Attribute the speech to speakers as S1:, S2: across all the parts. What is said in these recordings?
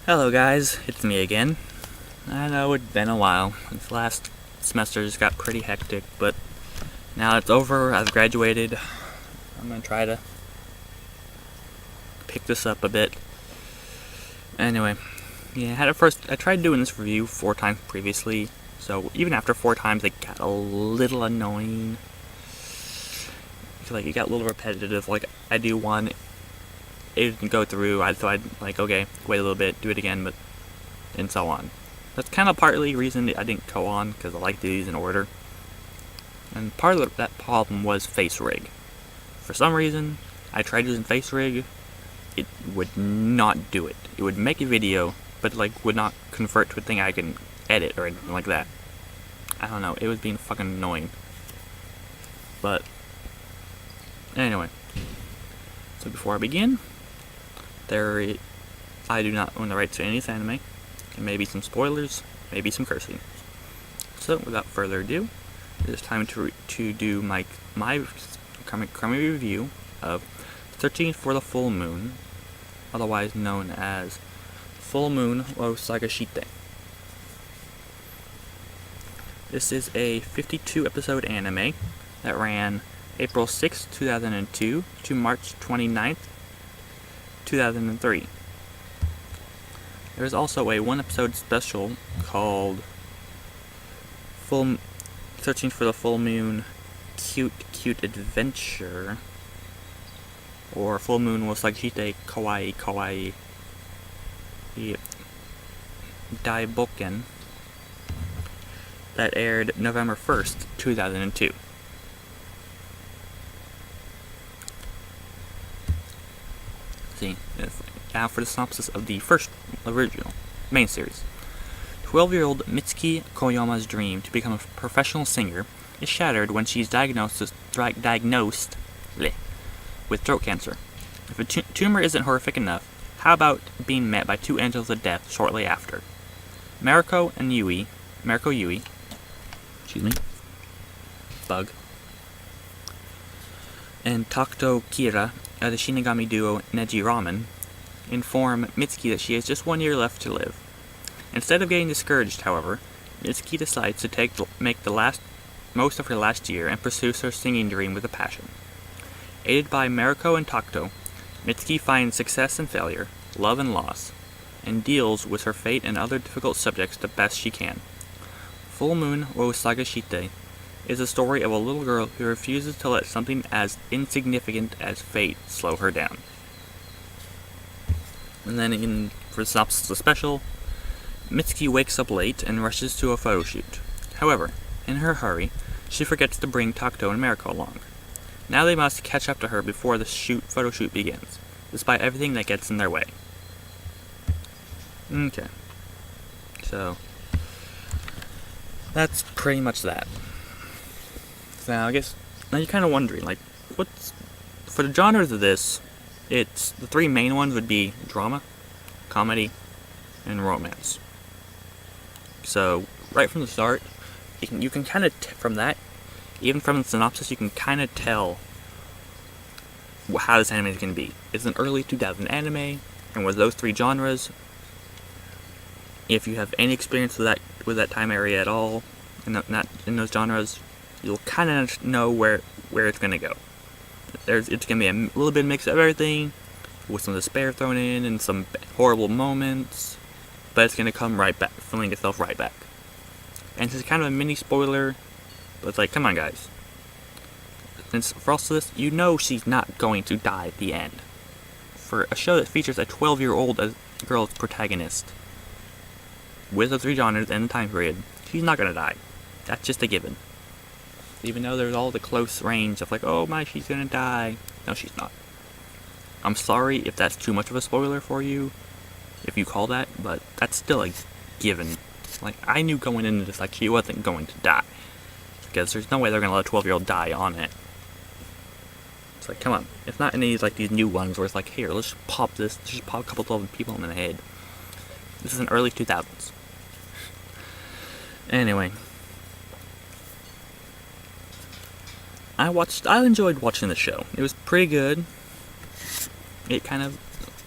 S1: Hello guys, it's me again. I know it's been a while. This last semester just got pretty hectic, but now it's over, I've graduated. I'm gonna try to pick this up a bit. Anyway, yeah, I tried doing this review 4 times previously, so even after 4 times it got a little annoying. Like, it got a little repetitive. Like, I do one, it didn't go through, so I'd like, okay, wait a little bit, do it again, and so on. That's kind of partly the reason I didn't go on, because I like to do these in order. And part of that problem was face rig. For some reason, I tried using face rig, it would not do it. It would make a video, but like would not convert to a thing I can edit or anything like that. I don't know, it was being fucking annoying. But anyway, so before I begin, I do not own the rights to any of this anime. There may be some spoilers, maybe some cursing. So without further ado, it is time to do my crummy review of Searching for the Full Moon, otherwise known as Full Moon o Sagashite. This is a 52 episode anime that ran April 6, 2002 to March 29th, 2003. There's also a 1 episode special called Searching for the Full Moon Cute Adventure, or Full Moon wo Sagashite Kawaii Daiboken, that aired November 1st, 2002. See, now for the synopsis of the first original main series. 12-year-old Mitsuki Koyama's dream to become a professional singer is shattered when she's diagnosed with throat cancer. If a tumor isn't horrific enough, how about being met by 2 angels of death shortly after? Mariko Yui, bug, and Takuto Kira of the Shinigami duo Neji Ramen inform Mitsuki that she has just 1 year left to live. Instead of getting discouraged, however, Mitsuki decides to make the most of her last year and pursues her singing dream with a passion. Aided by Mariko and Takuto, Mitsuki finds success and failure, love and loss, and deals with her fate and other difficult subjects the best she can. Full Moon wo Sagashite is a story of a little girl who refuses to let something as insignificant as fate slow her down. And then for the synopsis of the special, Mitsuki wakes up late and rushes to a photo shoot. However, in her hurry, she forgets to bring Takuto and Mariko along. Now they must catch up to her before the photo shoot begins, despite everything that gets in their way. Okay. So, that's pretty much that. So now you're kind of wondering, like, for the genres of this, the 3 main ones would be drama, comedy, and romance. So, right from the start, you can kind of, from that, even from the synopsis, you can kind of tell how this anime is going to be. It's an early 2000 anime, and with those 3 genres, if you have any experience with that time area at all, and not in those genres, you'll kind of know where it's going to go. It's going to be a little bit of mix of everything, with some despair thrown in, and some horrible moments, but it's going to come right back, filling itself right back. And this is kind of a mini spoiler, but it's like, come on guys. Since for also this, you know she's not going to die at the end. For a show that features a 12-year-old girl as protagonist, with the 3 genres and the time period, she's not going to die. That's just a given. Even though there's all the close range of like, oh my, she's going to die. No, she's not. I'm sorry if that's too much of a spoiler for you, if you call that, but that's still a given. Like, I knew going into this, like, she wasn't going to die. Because there's no way they're going to let a 12-year-old die on it. It's like, come on. It's not any, like, these new ones where it's like, here, let's just pop this, let's just pop a couple of people in the head. This is an early 2000s. Anyway. I enjoyed watching the show. It was pretty good. It kind of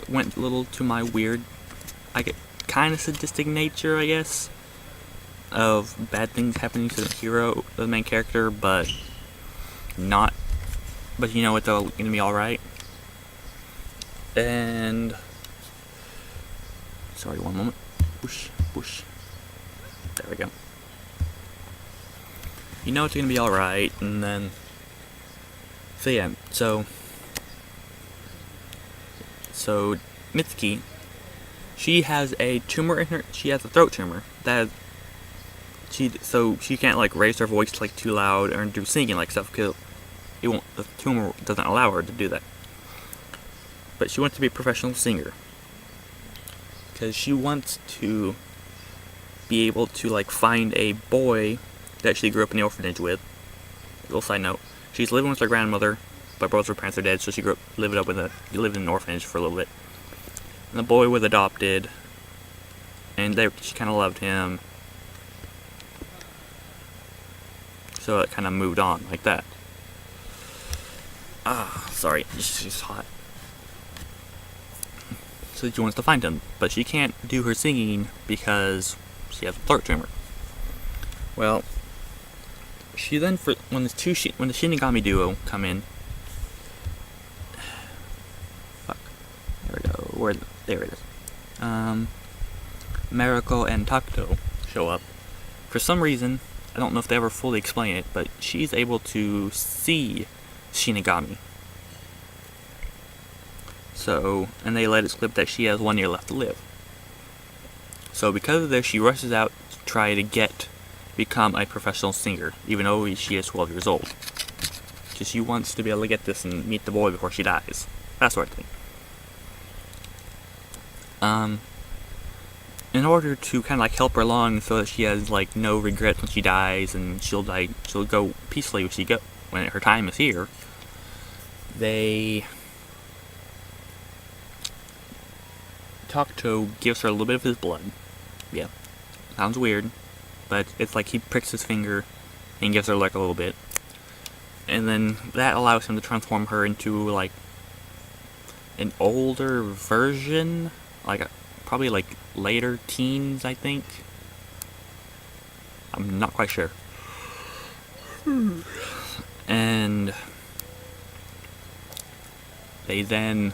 S1: went a little to my weird. kind of sadistic nature, I guess, of bad things happening to the hero, the main character, but not. But you know it's all gonna be all right. And sorry, one moment. Whoosh, whoosh. There we go. You know it's gonna be all right, and then so yeah, so Mitsuki, she has a tumor in her. She has a throat tumor that so she can't like raise her voice like too loud or do singing like stuff because the tumor doesn't allow her to do that. But she wants to be a professional singer because she wants to be able to like find a boy that she grew up in the orphanage with. Little side note: she's living with her grandmother, but both her parents are dead, so she lived in an orphanage for a little bit. And the boy was adopted, and she kind of loved him, so it kind of moved on like that. Sorry, she's hot. So she wants to find him, but she can't do her singing because she has a throat tumor. Well, she then when the Shinigami duo come in. Fuck. There we go. There it is. Mariko and Takuto show up. For some reason, I don't know if they ever fully explain it, but she's able to see Shinigami. So, and they let it slip that she has 1 year left to live. So because of this, she rushes out to try to become a professional singer, even though she is 12 years old. Because she wants to be able to get this and meet the boy before she dies. That sort of thing. In order to kind of like help her along so that she has like no regrets when she dies and she'll go peacefully when her time is here, Takuto gives her a little bit of his blood. Yeah, sounds weird, but it's like he pricks his finger and gives her like a little bit, and then that allows him to transform her into like an older version, probably like later teens, I think. I'm not quite sure. And they then,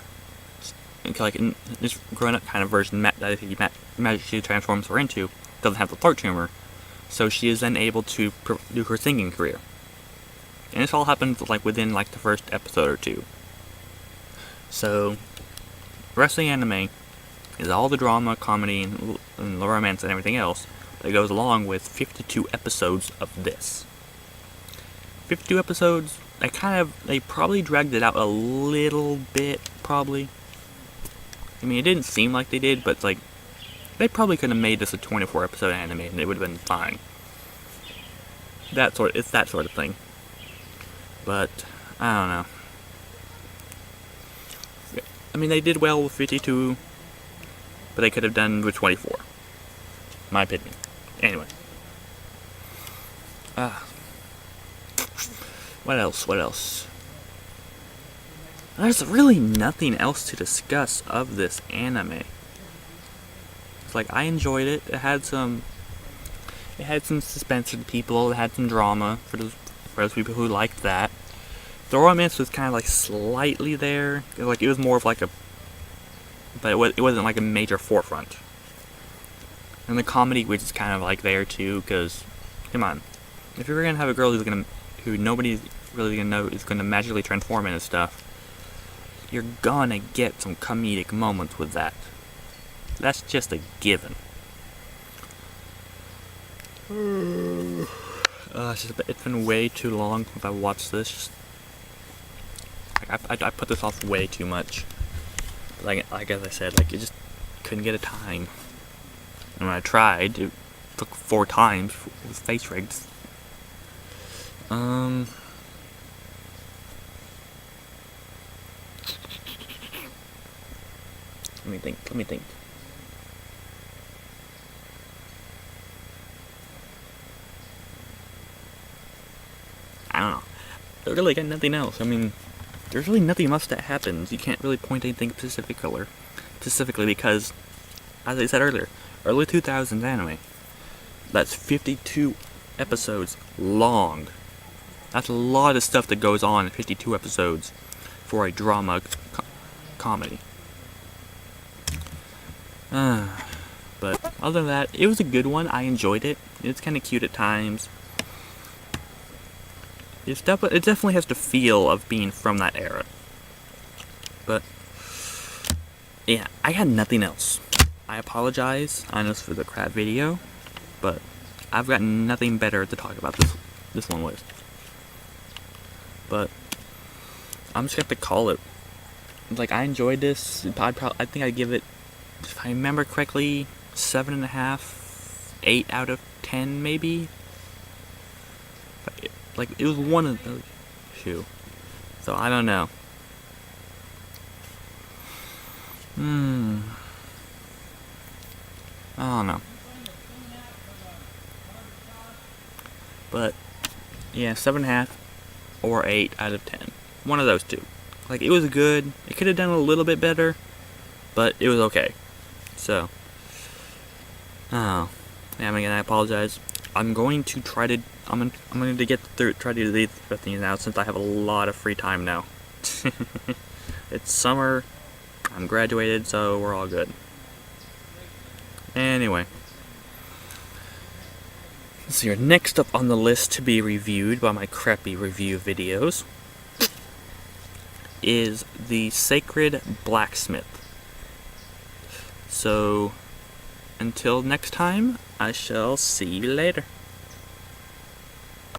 S1: like in this grown-up kind of version that he magically transforms her into, doesn't have the throat tumor, so she is then able to do her singing career. And this all happens like within like the first episode or two. So, wrestling anime is all the drama, comedy, and the romance and everything else that goes along with 52 episodes of this. 52 episodes, they probably dragged it out a little bit, probably. I mean, it didn't seem like they did, but like, they probably could have made this a 24 episode anime and it would have been fine. It's that sort of thing. But, I don't know. I mean, they did well with 52, but they could have done with 24. My opinion. Anyway. What else? There's really nothing else to discuss of this anime. It's like, I enjoyed it. It had some suspense for the people. It had some drama for those people who liked that. The romance was kind of like slightly there. Like, it was more of like but it wasn't like a major forefront. And the comedy was just kind of like there too, because, come on, if you're gonna have a girl who nobody's really gonna know is gonna magically transform into stuff, you're gonna get some comedic moments with that. That's just a given. It's been way too long since I watched this. I put this off way too much. Like as I said, like, I just couldn't get a time. And when I tried, it took 4 times with face rigs. Let me think. I don't know. I really got nothing else. I mean, there's really nothing much that happens. You can't really point anything specifically because, as I said earlier, early 2000s anime. That's 52 episodes long. That's a lot of stuff that goes on in 52 episodes for a drama comedy. But other than that, it was a good one. I enjoyed it. It's kind of cute at times. It definitely has the feel of being from that era. But yeah, I had nothing else. I apologize, honest, for the crap video, but I've got nothing better to talk about this one with. But I'm just gonna have to call it. Like, I enjoyed this. I think I'd give it, if I remember correctly, 7.5, 8 out of 10 maybe. Like, it was one of those two. So I don't know. I don't know. But yeah, 7.5 or 8 out of 10. One of those two. Like, it was good. It could have done a little bit better, but it was okay. So, yeah, again, I apologize. I'm going to try to. I'm going to get through. Try to do these things now since I have a lot of free time now. It's summer. I'm graduated, so we're all good. Anyway, so your next up on the list to be reviewed by my crappy review videos is the Sacred Blacksmith. So, until next time, I shall see you later.